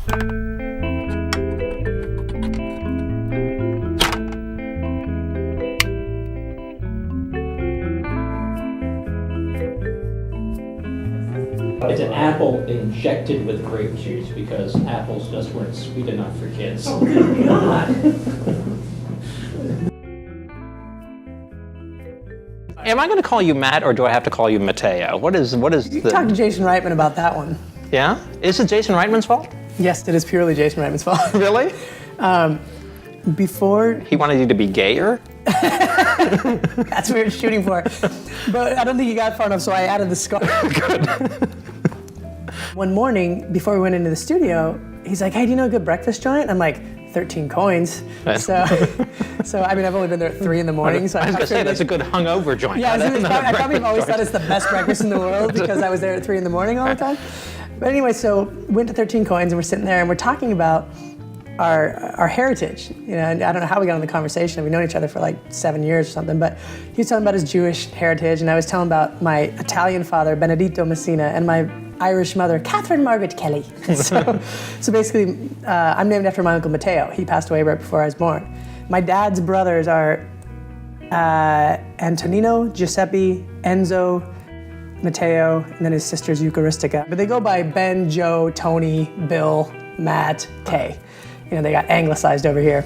It's an apple injected with grape juice because apples just weren't sweet enough for kids. Oh, good God. Am I going to call you Matt or do I have to call you Mateo? What is You can talk to Jason Reitman about that one. Yeah? Is it Jason Reitman's fault? Yes, it is purely Jason Reitman's fault. Really? Before... He wanted you to be gayer? That's what we were shooting for. But I don't think he got far enough, so I added the scar. Good. One morning, before we went into the studio, he's like, hey, do you know a good breakfast joint? I'm like, 13 coins. Right. So I mean, I've only been there at 3 in the morning. So I was going to say, that's a good hungover joint. Yeah, I probably always thought it's the best breakfast in the world because I was there at 3 in the morning all the time. But anyway, so went to 13 coins and we're sitting there and we're talking about our heritage. You know, and I don't know how we got on the conversation. We've known each other for like 7 years or something, but he was telling about his Jewish heritage and I was telling about my Italian father, Benedetto Messina, and my Irish mother, Catherine Margaret Kelly. So basically, I'm named after my uncle Mateo. He passed away right before I was born. My dad's brothers are Antonino, Giuseppe, Enzo, Mateo, and then his sister's Eucharistica. But they go by Ben, Joe, Tony, Bill, Matt, Kay. You know, they got anglicized over here.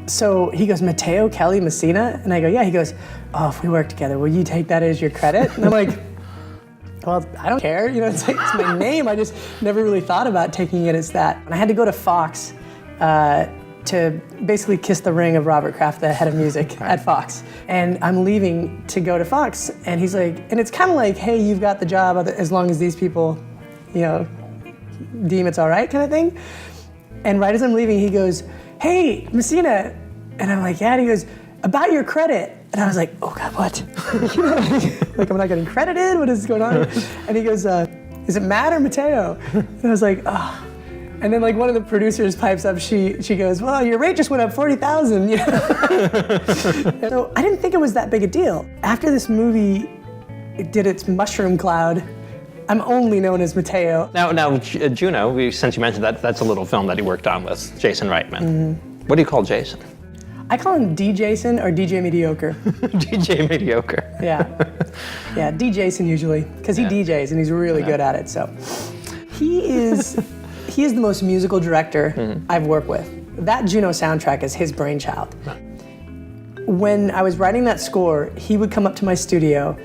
So he goes, Mateo Kelly Messina? And I go, yeah. He goes, oh, if we work together, will you take that as your credit? And I'm like, well, I don't care. You know, it's my name. I just never really thought about taking it as that. And I had to go to Fox to basically kiss the ring of Robert Kraft, the head of music at Fox. And I'm leaving to go to Fox. And he's like, and it's kind of like, hey, you've got the job as long as these people, you know, deem it's all right kind of thing. And right as I'm leaving, he goes, hey, Messina. And I'm like, yeah. And he goes, about your credit. And I was like, oh God, what? You know, like, I'm not getting credited? What is going on? And he goes, is it Matt or Mateo? And I was like, oh. And then like one of the producers pipes up, she goes, well, your rate just went up 40,000. You know? So I didn't think it was that big a deal. After this movie did its mushroom cloud, I'm only known as Mateo. Now, Juno, since you mentioned that, that's a little film that he worked on with Jason Reitman. Mm-hmm. What do you call Jason? I call him D. Jason or DJ Mediocre. DJ Mediocre. Yeah, D. Jason usually, because he DJs and he's really good at it. So he is the most musical director I've worked with. That Juno soundtrack is his brainchild. When I was writing that score, he would come up to my studio.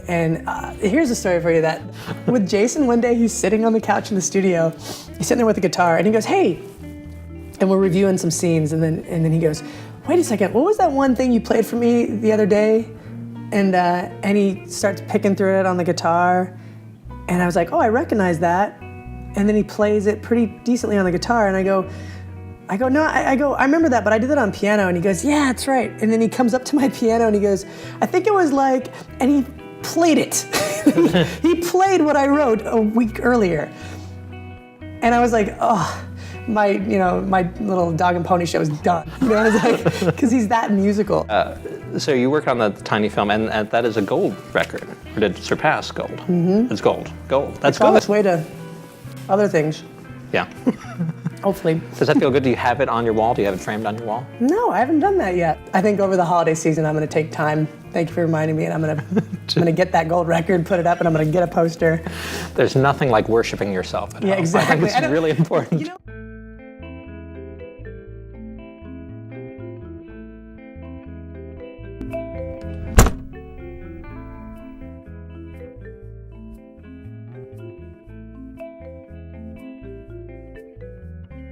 And here's a story for you that with Jason, one day he's sitting on the couch in the studio, he's sitting there with a guitar and he goes, hey, and we're reviewing some scenes and then he goes, wait a second, what was that one thing you played for me the other day? And he starts picking through it on the guitar and I was like, oh, I recognize that. And then he plays it pretty decently on the guitar and I go, no, I remember that, but I did that on piano. And he goes, yeah, that's right. And then he comes up to my piano and he goes, I think it was like, and he played it. He played what I wrote a week earlier. And I was like, oh, my little dog and pony show is done. You know, I was like, because he's that musical. So you worked on the tiny film, and that is a gold record, or did it surpass gold? Mm-hmm. It's gold. That's good. On good. its way to other things. Yeah. Hopefully. Does that feel good? Do you have it on your wall? Do you have it framed on your wall? No, I haven't done that yet. I think over the holiday season, I'm going to take time. Thank you for reminding me, and I'm going to get that gold record, put it up, and I'm going to get a poster. There's nothing like worshiping yourself at home. Yeah, exactly. I think it's really important. You know,